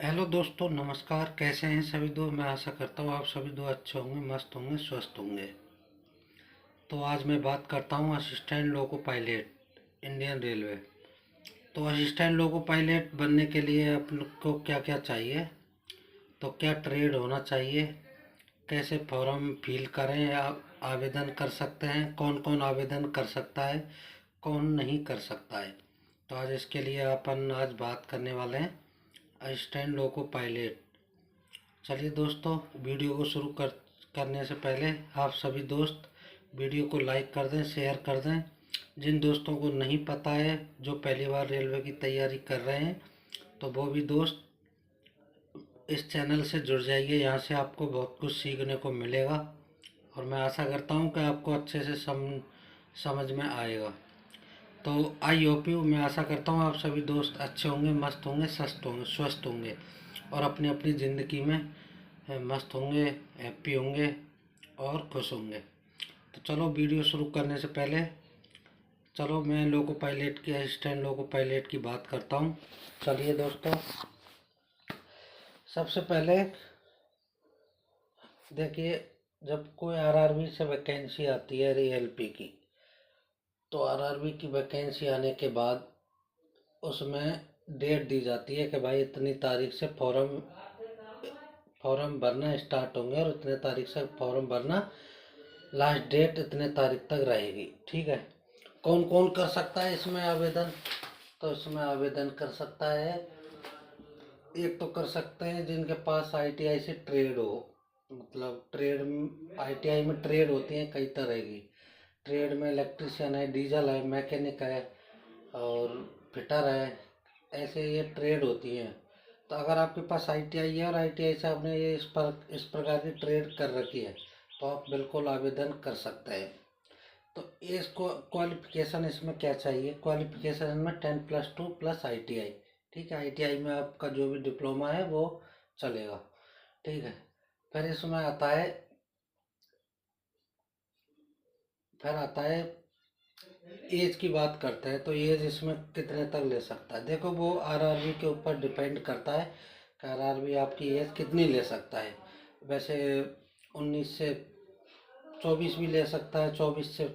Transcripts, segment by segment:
Hello दोस्तों, नमस्कार। कैसे हैं सभी दोस्त? मैं आशा करता हूँ आप सभी दोस्त अच्छे होंगे, मस्त होंगे, स्वस्थ होंगे। तो आज मैं बात करता हूँ assistant loco pilot Indian railway. तो असिस्टेंट लोको पायलट बनने के लिए अपन को क्या क्या चाहिए, तो क्या ट्रेड होना चाहिए, कैसे फॉर्म फिल करें या आवेदन कर सकते हैं, कौन कौन आवेदन कर सकता है, कौन नहीं कर सकता है। तो आज इसके लिए अपन आज बात करने वाले हैं असिस्टेंट लोको पायलट। चलिए दोस्तों, वीडियो को शुरू करने से पहले आप सभी दोस्त वीडियो को लाइक कर दें, शेयर कर दें। जिन दोस्तों को नहीं पता है, जो पहली बार रेलवे की तैयारी कर रहे हैं, तो वो भी दोस्त इस चैनल से जुड़ जाइए। यहाँ से आपको बहुत कुछ सीखने को मिलेगा और मैं आशा करता हूँ कि आपको अच्छे से समझ में आएगा। तो आई होप यू, मैं आशा करता हूँ आप सभी दोस्त अच्छे होंगे, मस्त होंगे, स्वस्थ होंगे और अपनी अपनी ज़िंदगी में मस्त होंगे, हैप्पी होंगे और खुश होंगे। तो चलो, वीडियो शुरू करने से पहले चलो मैं लोको पायलट की, असिस्टेंट लोको पायलट की बात करता हूँ। चलिए दोस्तों, सबसे पहले देखिए, जब कोई आरआरबी से वैकेंसी आती है रेएलपी की, तो आरआरबी की वैकेंसी आने के बाद उसमें डेट दी जाती है कि भाई इतनी तारीख से फॉर्म भरना स्टार्ट होंगे और इतने तारीख से फॉर्म भरना लास्ट डेट इतने तारीख तक रहेगी। ठीक है। कौन कौन कर सकता है इसमें आवेदन? तो इसमें आवेदन कर सकता है, एक तो कर सकते हैं जिनके पास आईटीआई से ट्रेड हो। मतलब ट्रेड, आईटीआई में ट्रेड होती है कई तरह की। ट्रेड में इलेक्ट्रिशियन है, डीजल है, मैकेनिक है और फिटर है। ऐसे ये ट्रेड होती हैं। तो अगर आपके पास आईटीआई है और आईटीआई से आपने ये इस प्रकार की ट्रेड कर रखी है, तो आप बिल्कुल आवेदन कर सकते हैं। तो इसको क्वालिफिकेशन इसमें क्या चाहिए? क्वालिफिकेशन में 10+2 प्लस आईटीआई। ठीक है, आईटीआई में आपका जो भी डिप्लोमा है वो चलेगा। ठीक है। फिर इसमें आता है, फिर आता है एज की बात करते हैं। तो एज इसमें कितने तक ले सकता है? देखो, वो आरआरबी के ऊपर डिपेंड करता है कि आरआरबी आपकी एज कितनी ले सकता है। वैसे 19 से 24 भी ले सकता है, 24 से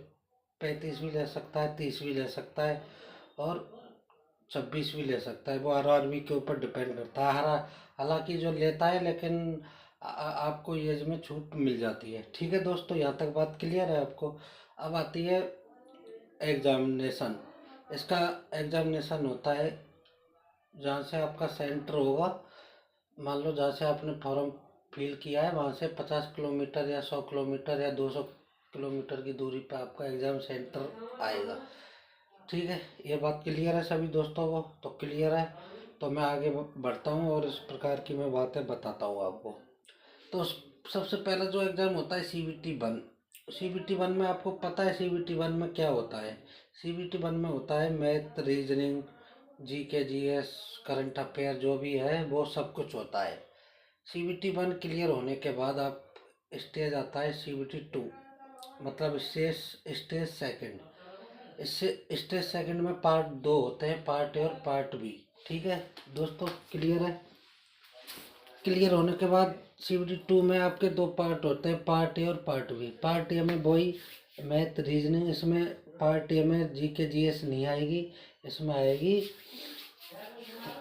35 भी ले सकता है, 30 भी ले सकता है और 26 भी ले सकता है। वो आरआरबी के ऊपर डिपेंड करता है। हालांकि जो लेता है, लेकिन आपको एज में छूट मिल जाती है। ठीक है दोस्तों, यहाँ तक बात क्लियर है आपको? अब आती है एग्जामिनेशन। इसका एग्जामिनेशन होता है जहाँ से आपका सेंटर होगा। मान लो जहाँ से आपने फॉर्म फिल किया है, वहाँ से 50 किलोमीटर या 100 किलोमीटर या 200 किलोमीटर की दूरी पर आपका एग्ज़ाम सेंटर आएगा। ठीक है, ये बात क्लियर है सभी दोस्तों को? तो क्लियर है, तो मैं आगे बढ़ता हूँ और इस प्रकार की मैं बातें बताता हूँ आपको। तो सबसे पहला जो एग्ज़ाम होता है CBT 1। CBT 1 में आपको पता है CBT 1 में क्या होता है? CBT 1 में होता है math, reasoning, GK GS, current affair जो भी है वो सब कुछ होता है। CBT 1 क्लियर होने के बाद आप स्टेज आता है CBT 2, मतलब स्टेज स्टेज सेकंड। इससे स्टेज सेकंड में पार्ट 2 होते हैं, पार्ट ए और पार्ट बी। ठीक है दोस्तों, क्लियर है? क्लियर होने के बाद CBT 2 में आपके दो पार्ट होते हैं, पार्ट ए और पार्ट बी। पार्ट ए में वही मैथ, रीजनिंग। इसमें पार्ट ए में GK GS नहीं आएगी, इसमें आएगी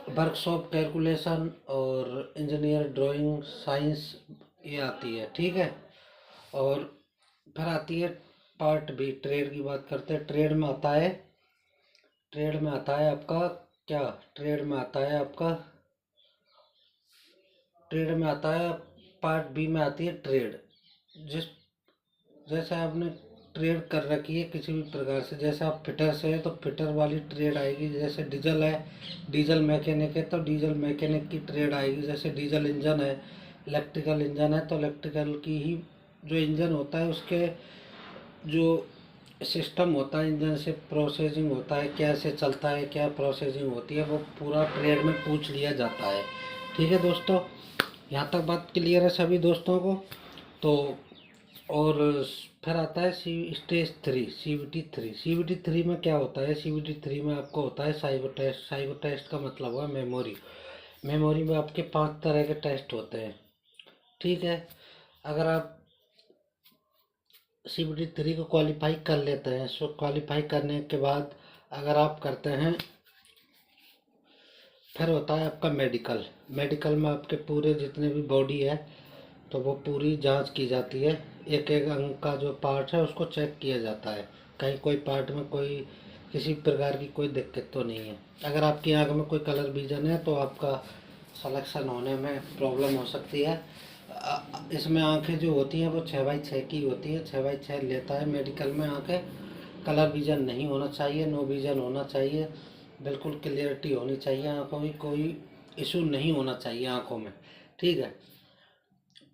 वर्कशॉप, कैलकुलेशन और इंजीनियर ड्राइंग, साइंस, ये आती है। ठीक है। और फिर आती है पार्ट बी, ट्रेड की बात करते हैं। ट्रेड में आता है आपका क्या? ट्रेड में आता है आपका ट्रेड में आता है पार्ट बी में आती है ट्रेड। जिस जैसे आपने ट्रेड कर रखी है किसी भी प्रकार से, जैसे आप फिटर से हैं तो फिटर वाली ट्रेड आएगी। जैसे डीजल है, डीजल मैकेनिक है तो डीजल मैकेनिक की ट्रेड आएगी। जैसे डीजल इंजन है, इलेक्ट्रिकल इंजन है तो इलेक्ट्रिकल की ही जो इंजन होता है उसके जो सिस्टम होता है, इंजन से प्रोसेसिंग होता है, कैसे चलता है, क्या प्रोसेसिंग होती है, वो पूरा ट्रेड में पूछ लिया जाता है। ठीक है दोस्तों, यहाँ तक बात क्लियर है सभी दोस्तों को? तो और फिर आता है स्टेज 3, CBT 3। CBT 3 में क्या होता है? CBT 3 में आपको होता है साइको टेस्ट। साइको टेस्ट का मतलब हुआ मेमोरी। मेमोरी में आपके 5 तरह के टेस्ट होते हैं। ठीक है, अगर आप CBT 3 को क्वालिफाई कर लेते हैं, सो क्वालिफाई करने के बाद अगर आप करते हैं, फिर होता है आपका मेडिकल। मेडिकल में आपके पूरे जितने भी बॉडी है तो वो पूरी जांच की जाती है। एक एक अंग का जो पार्ट है उसको चेक किया जाता है, कहीं कोई पार्ट में कोई किसी प्रकार की कोई दिक्कत तो नहीं है। अगर आपकी आंख में कोई कलर विजन है तो आपका सिलेक्शन होने में प्रॉब्लम हो सकती है। इसमें आंखें जो होती हैं वो 6x6 की होती है, 6x6 लेता है मेडिकल में आंखें। कलर विजन नहीं होना चाहिए, नो विजन होना चाहिए, बिल्कुल क्लियरिटी होनी चाहिए आंखों की, कोई इशू नहीं होना चाहिए आंखों में। ठीक है।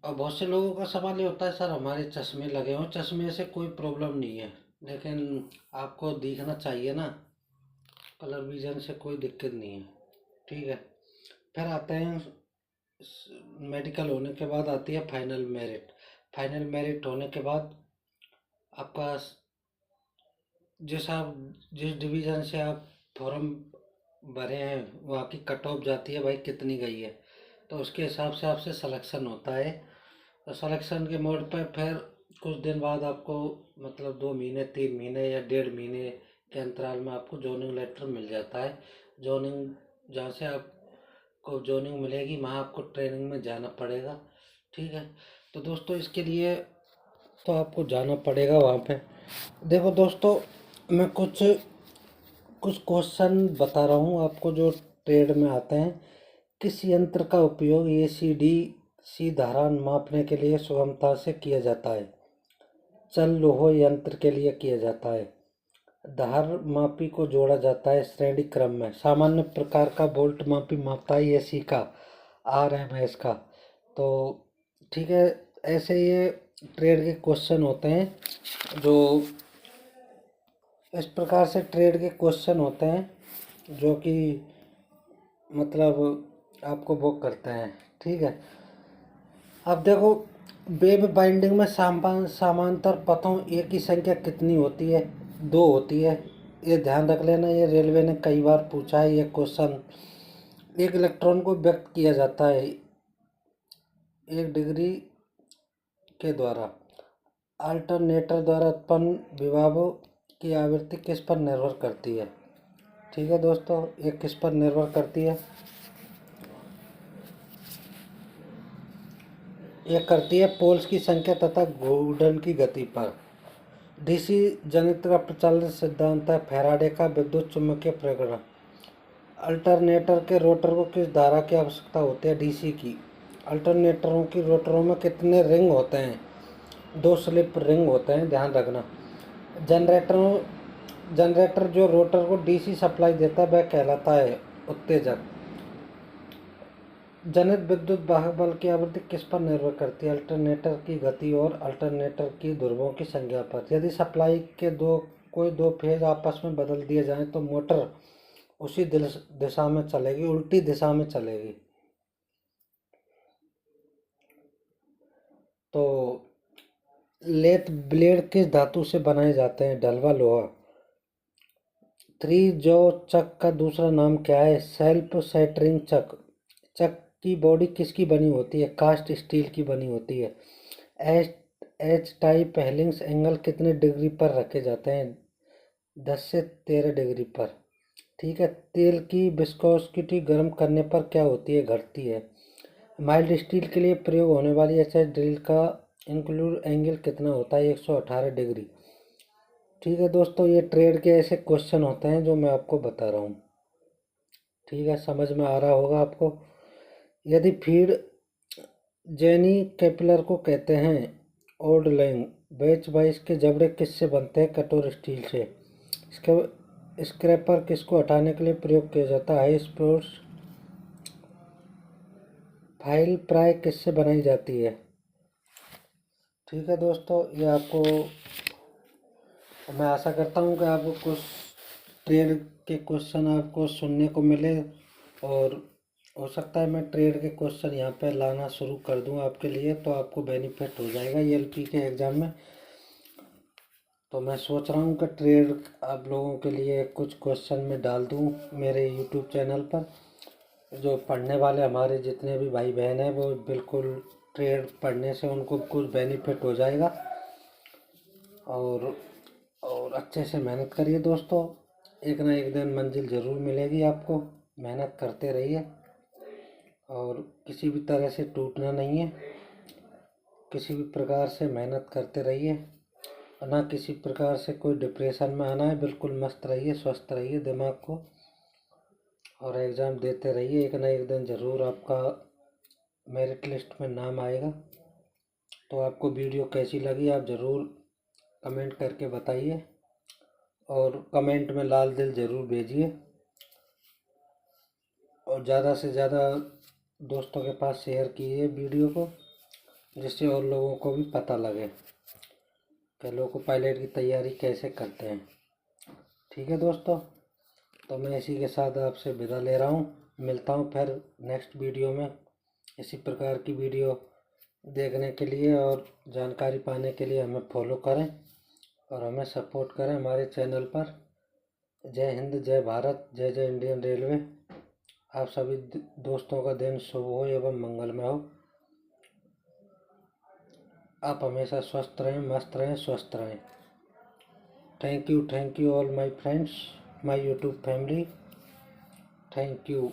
और बहुत से लोगों का सवाल ये होता है, सर हमारे चश्मे लगे हों, चश्मे से कोई प्रॉब्लम नहीं है, लेकिन आपको दिखना चाहिए ना, कलर विजन से कोई दिक्कत नहीं है। ठीक है। फिर आते हैं मेडिकल होने के बाद आती है फाइनल मेरिट। फाइनल मेरिट होने के बाद आपका जिस डिवीज़न से आप फॉर्म भरे हैं वहाँ की कट ऑफ जाती है भाई, कितनी गई है, तो उसके हिसाब से आपसे सिलेक्शन होता है। तो सिलेक्शन के मोड पर फिर कुछ दिन बाद आपको, मतलब 2 महीने 3 महीने या 1.5 महीने के अंतराल में आपको जॉइनिंग लेटर मिल जाता है। जॉइनिंग, जहाँ से आपको जॉइनिंग मिलेगी वहाँ आपको ट्रेनिंग में जाना पड़ेगा। ठीक है। तो दोस्तों इसके लिए तो आपको जाना पड़ेगा वहाँ पे। देखो दोस्तों, मैं कुछ कुछ क्वेश्चन बता रहा हूँ आपको जो ट्रेड में आते हैं। किस यंत्र का उपयोग ACDC धारा मापने के लिए सुगमता से किया जाता है? चल लोह यंत्र के लिए किया जाता है। धार मापी को जोड़ा जाता है श्रेणी क्रम में। सामान्य प्रकार का वोल्ट मापी मापता है AC का, RMS का। तो ठीक है, ऐसे ये ट्रेड के क्वेश्चन होते हैं, जो इस प्रकार से ट्रेड के क्वेश्चन होते हैं जो कि मतलब आपको वो करते हैं। ठीक है। अब देखो, वेब बाइंडिंग में समांतर पथों ए की संख्या कितनी होती है? 2 होती है। ये ध्यान रख लेना, ये रेलवे ने कई बार पूछा है ये क्वेश्चन। एक इलेक्ट्रॉन को व्यक्त किया जाता है 1 डिग्री के द्वारा। अल्टरनेटर द्वारा उत्पन्न विभव की आवृत्ति किस पर निर्भर करती है? ठीक है दोस्तों, ये किस पर निर्भर करती है? ये करती है पोल्स की संख्या तथा घूर्णन की गति पर। DC जनित्र का प्रचालन सिद्धांत है फैराडे का विद्युत चुम्बकीय प्रेरण। अल्टरनेटर के रोटर को किस धारा की आवश्यकता होती है? DC की। अल्टरनेटरों की रोटरों में कितने रिंग होते हैं? 2 स्लिप रिंग होते हैं, ध्यान रखना। जनरेटर जो रोटर को DC सप्लाई देता है वह कहलाता है उत्तेजक। जनित विद्युत वाहक बल की आवृत्ति किस पर निर्भर करती है? अल्टरनेटर की गति और अल्टरनेटर की ध्रुवों की संख्या पर। यदि सप्लाई के कोई दो फेज आपस में बदल दिए जाएं तो मोटर उसी दिशा में चलेगी, उल्टी दिशा में चलेगी। तो लेथ ब्लेड किस धातु से बनाए जाते हैं? ढलवा लोहा। 3 जॉ चक का दूसरा नाम क्या है? सेल्फ सेटरिंग चक। चक की बॉडी किसकी बनी होती है? कास्ट स्टील की बनी होती है। एच टाइप हेलिंग्स एंगल कितने डिग्री पर रखे जाते हैं? 10 से 13 डिग्री पर। ठीक है। तेल की विस्कोसिटी गर्म करने पर क्या होती है? घटती है। माइल्ड स्टील के लिए प्रयोग होने वाली HH ड्रिल का इंक्लूड एंगल कितना होता है? 118 डिग्री। ठीक है दोस्तों, ये ट्रेड के ऐसे क्वेश्चन होते हैं जो मैं आपको बता रहा हूँ। ठीक है, समझ में आ रहा होगा आपको। यदि फीड जेनी कैपिलर को कहते हैं ओल्ड लैंग। बैच 22 के जबड़े किससे बनते हैं? कठोर स्टील से। इसके स्क्रैपर किसको हटाने के लिए प्रयोग किया जाता है? स्पोर्ट्स। फाइल प्राय किससे बनाई जाती है? ठीक है दोस्तों, ये आपको, मैं आशा करता हूँ कि आपको कुछ ट्रेड के क्वेश्चन आपको सुनने को मिले, और हो सकता है मैं ट्रेड के क्वेश्चन यहाँ पे लाना शुरू कर दूँ आपके लिए, तो आपको बेनिफिट हो जाएगा ELP के एग्ज़ाम में। तो मैं सोच रहा हूँ कि ट्रेड आप लोगों के लिए कुछ क्वेश्चन में डाल दूँ मेरे YouTube चैनल पर। जो पढ़ने वाले हमारे जितने भी भाई बहन हैं वो बिल्कुल ट्रेड पढ़ने से उनको कुछ बेनिफिट हो जाएगा। और अच्छे से मेहनत करिए दोस्तों, एक ना एक दिन मंजिल ज़रूर मिलेगी आपको। मेहनत करते रहिए और किसी भी तरह से टूटना नहीं है। किसी भी प्रकार से मेहनत करते रहिए और ना किसी प्रकार से कोई डिप्रेशन में आना है। बिल्कुल मस्त रहिए, स्वस्थ रहिए दिमाग को, और एग्ज़ाम देते रहिए। एक ना एक दिन ज़रूर आपका मेरिट लिस्ट में नाम आएगा। तो आपको वीडियो कैसी लगी आप ज़रूर कमेंट करके बताइए, और कमेंट में लाल दिल ज़रूर भेजिए, और ज़्यादा से ज़्यादा दोस्तों के पास शेयर कीजिए वीडियो को, जिससे और लोगों को भी पता लगे कि लोको पायलट की तैयारी कैसे करते हैं। ठीक है दोस्तों, तो मैं इसी के साथ आपसे विदा ले रहा हूँ। मिलता हूँ फिर नेक्स्ट वीडियो में। इसी प्रकार की वीडियो देखने के लिए और जानकारी पाने के लिए हमें फॉलो करें और हमें सपोर्ट करें हमारे चैनल पर। जय हिंद, जय भारत, जय जय इंडियन रेलवे। आप सभी दोस्तों का दिन शुभ हो एवं मंगलमय हो। आप हमेशा स्वस्थ रहें, मस्त रहें, स्वस्थ रहें। Thank you all my friends, my YouTube family. Thank you.